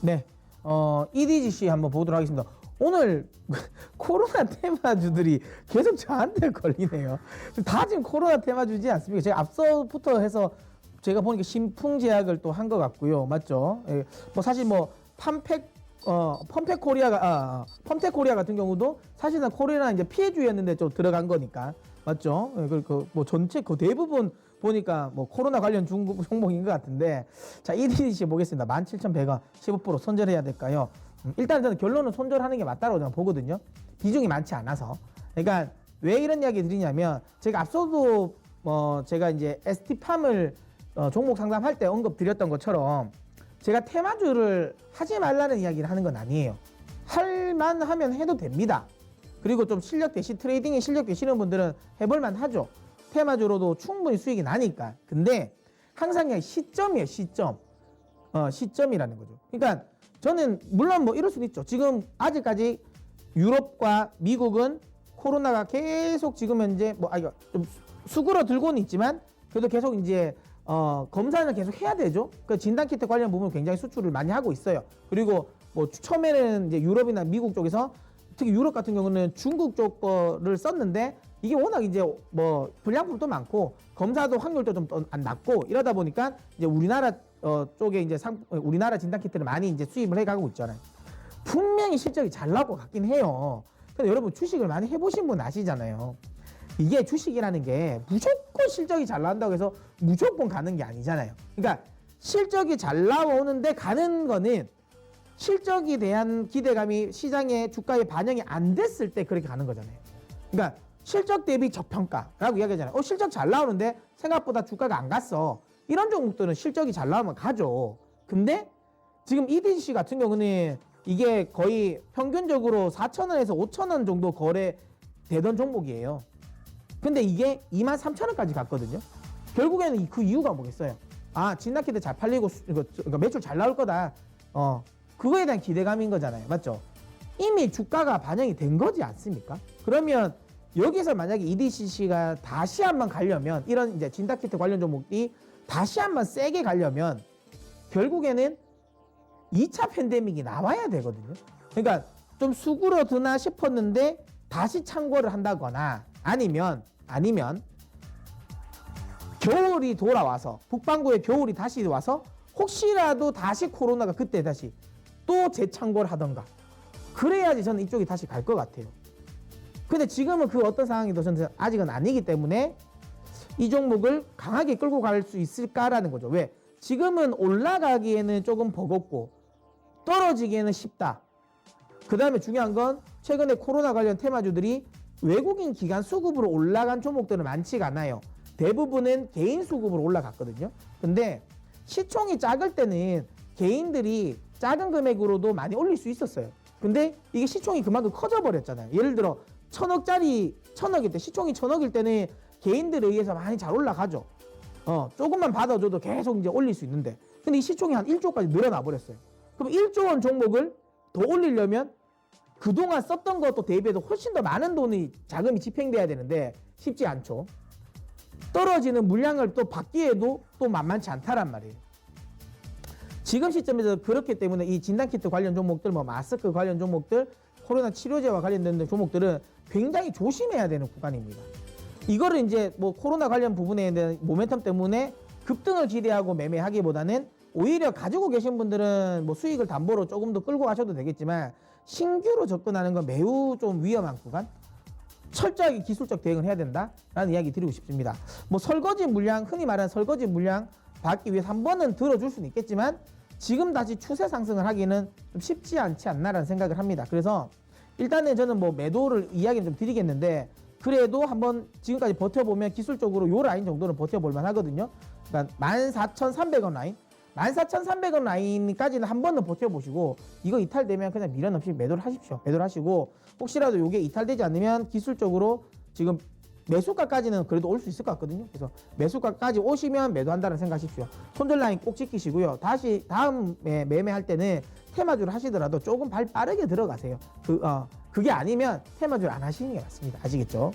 네, EDGC 한번 보도록 하겠습니다. 오늘 코로나 테마주들이 계속 저한테 걸리네요. 다 지금 코로나 테마주지 않습니까? 제가 앞서부터 해서 제가 보니까 신풍 제약을 또 한 것 같고요. 맞죠? 예, 뭐 사실 뭐 펌팩 코리아 같은 경우도 사실은 코로나 이제 피해주였는데 좀 들어간 거니까. 맞죠? 예, 그리고 뭐 전체 그 대부분 보니까 뭐 코로나 관련 중국 종목인 것 같은데, 자, EDC 보겠습니다. 17,100원 15% 손절해야 될까요? 일단 저는 결론은 손절하는 게 맞다고 저는 보거든요. 비중이 많지 않아서. 그러니까 왜 이런 이야기 드리냐면, 제가 앞서도 제가 이제 ST팜을 종목 상담할 때 언급 드렸던 것처럼 제가 테마주를 하지 말라는 이야기를 하는 건 아니에요. 할만 하면 해도 됩니다. 그리고 좀 트레이딩에 실력 되시는 분들은 해볼만 하죠. 테마주로도 충분히 수익이 나니까. 근데 항상 그냥 시점이에요, 시점. 시점이라는 거죠. 그러니까 저는 물론 뭐 이럴 수는 있죠. 지금 아직까지 유럽과 미국은 코로나가 계속 지금 현재 좀 수그러들고는 있지만 그래도 계속 이제 검사는 계속 해야 되죠. 그 진단키트 관련 부분 굉장히 수출을 많이 하고 있어요. 그리고 뭐 처음에는 이제 유럽이나 미국 쪽에서, 특히 유럽 같은 경우는 중국 쪽 거를 썼는데 이게 워낙 이제 뭐 불량품도 많고 검사도 확률도 좀 낮고 이러다 보니까 이제 우리나라 쪽에 이제 우리나라 진단키트를 많이 이제 수입을 해가고 있잖아요. 분명히 실적이 잘 나올 것 같긴 해요. 근데 여러분 주식을 많이 해보신 분 아시잖아요. 이게 주식이라는 게 무조건 실적이 잘 나온다고 해서 무조건 가는 게 아니잖아요. 그러니까 실적이 잘 나오는데 가는 거는 실적에 대한 기대감이 시장의 주가에 반영이 안 됐을 때 그렇게 가는 거잖아요. 그러니까 실적 대비 저평가라고 이야기하잖아요. 실적 잘 나오는데 생각보다 주가가 안 갔어. 이런 종목들은 실적이 잘 나오면 가죠. 근데 지금 EDC 같은 경우는 이게 거의 평균적으로 4,000원에서 5,000원 정도 거래되던 종목이에요. 근데 이게 23,000원까지 갔거든요. 결국에는 그 이유가 뭐겠어요? 진단키트 잘 팔리고 그러니까 매출 잘 나올 거다. 그거에 대한 기대감인 거잖아요. 맞죠? 이미 주가가 반영이 된 거지 않습니까? 그러면 여기서 만약에 EDCC가 다시 한번 가려면, 이런 이제 진단키트 관련 종목이 다시 한번 세게 가려면 결국에는 2차 팬데믹이 나와야 되거든요. 그러니까 좀 수그러드나 싶었는데 다시 창궐을 한다거나 아니면 겨울이 돌아와서, 북반구의 겨울이 다시 와서 혹시라도 다시 코로나가 그때 다시 또 재창궐 하던가, 그래야지 저는 이쪽이 다시 갈 것 같아요. 근데 지금은 그 어떤 상황이도 저는 아직은 아니기 때문에 이 종목을 강하게 끌고 갈 수 있을까라는 거죠. 왜? 지금은 올라가기에는 조금 버겁고 떨어지기에는 쉽다. 그 다음에 중요한 건 최근에 코로나 관련 테마주들이 외국인 기관 수급으로 올라간 종목들은 많지가 않아요. 대부분은 개인 수급으로 올라갔거든요. 근데 시총이 작을 때는 개인들이 작은 금액으로도 많이 올릴 수 있었어요. 근데 이게 시총이 그만큼 커져 버렸잖아요. 예를 들어 1,000억일 때, 시총이 1,000억일 때는 개인들에 의해서 많이 잘 올라가죠. 조금만 받아줘도 계속 이제 올릴 수 있는데, 근데 이 시총이 한 1조까지 늘어나 버렸어요. 그럼 1조 원 종목을 더 올리려면 그동안 썼던 것도 대비해서 훨씬 더 많은 자금이 집행돼야 되는데 쉽지 않죠. 떨어지는 물량을 또 받기에도 또 만만치 않다란 말이에요. 지금 시점에서 그렇기 때문에 이 진단키트 관련 종목들, 마스크 관련 종목들, 코로나 치료제와 관련된 종목들은 굉장히 조심해야 되는 구간입니다. 이거를 이제 코로나 관련 부분에 대한 모멘텀 때문에 급등을 기대하고 매매하기보다는 오히려 가지고 계신 분들은 수익을 담보로 조금 더 끌고 가셔도 되겠지만, 신규로 접근하는 건 매우 좀 위험한 구간, 철저하게 기술적 대응을 해야 된다라는 이야기 드리고 싶습니다. 설거지 물량, 흔히 말하는 설거지 물량 받기 위해서 한 번은 들어줄 수는 있겠지만 지금 다시 추세 상승을 하기는 좀 쉽지 않지 않나라는 생각을 합니다. 그래서 일단은 저는 매도를 이야기를 좀 드리겠는데, 그래도 한번 지금까지 버텨보면 기술적으로 요 라인 정도는 버텨볼만 하거든요. 그러니까 14,300원 라인, 14,300원 라인까지는 한 번은 버텨보시고, 이거 이탈되면 그냥 미련 없이 매도를 하십시오. 매도를 하시고, 혹시라도 이게 이탈되지 않으면 기술적으로 지금 매수가까지는 그래도 올 수 있을 것 같거든요. 그래서 매수가까지 오시면 매도한다는 생각하십시오. 손절 라인 꼭 지키시고요. 다시 다음에 매매할 때는 테마주를 하시더라도 조금 발 빠르게 들어가세요. 그게 아니면 테마주를 안 하시는 게 맞습니다. 아시겠죠?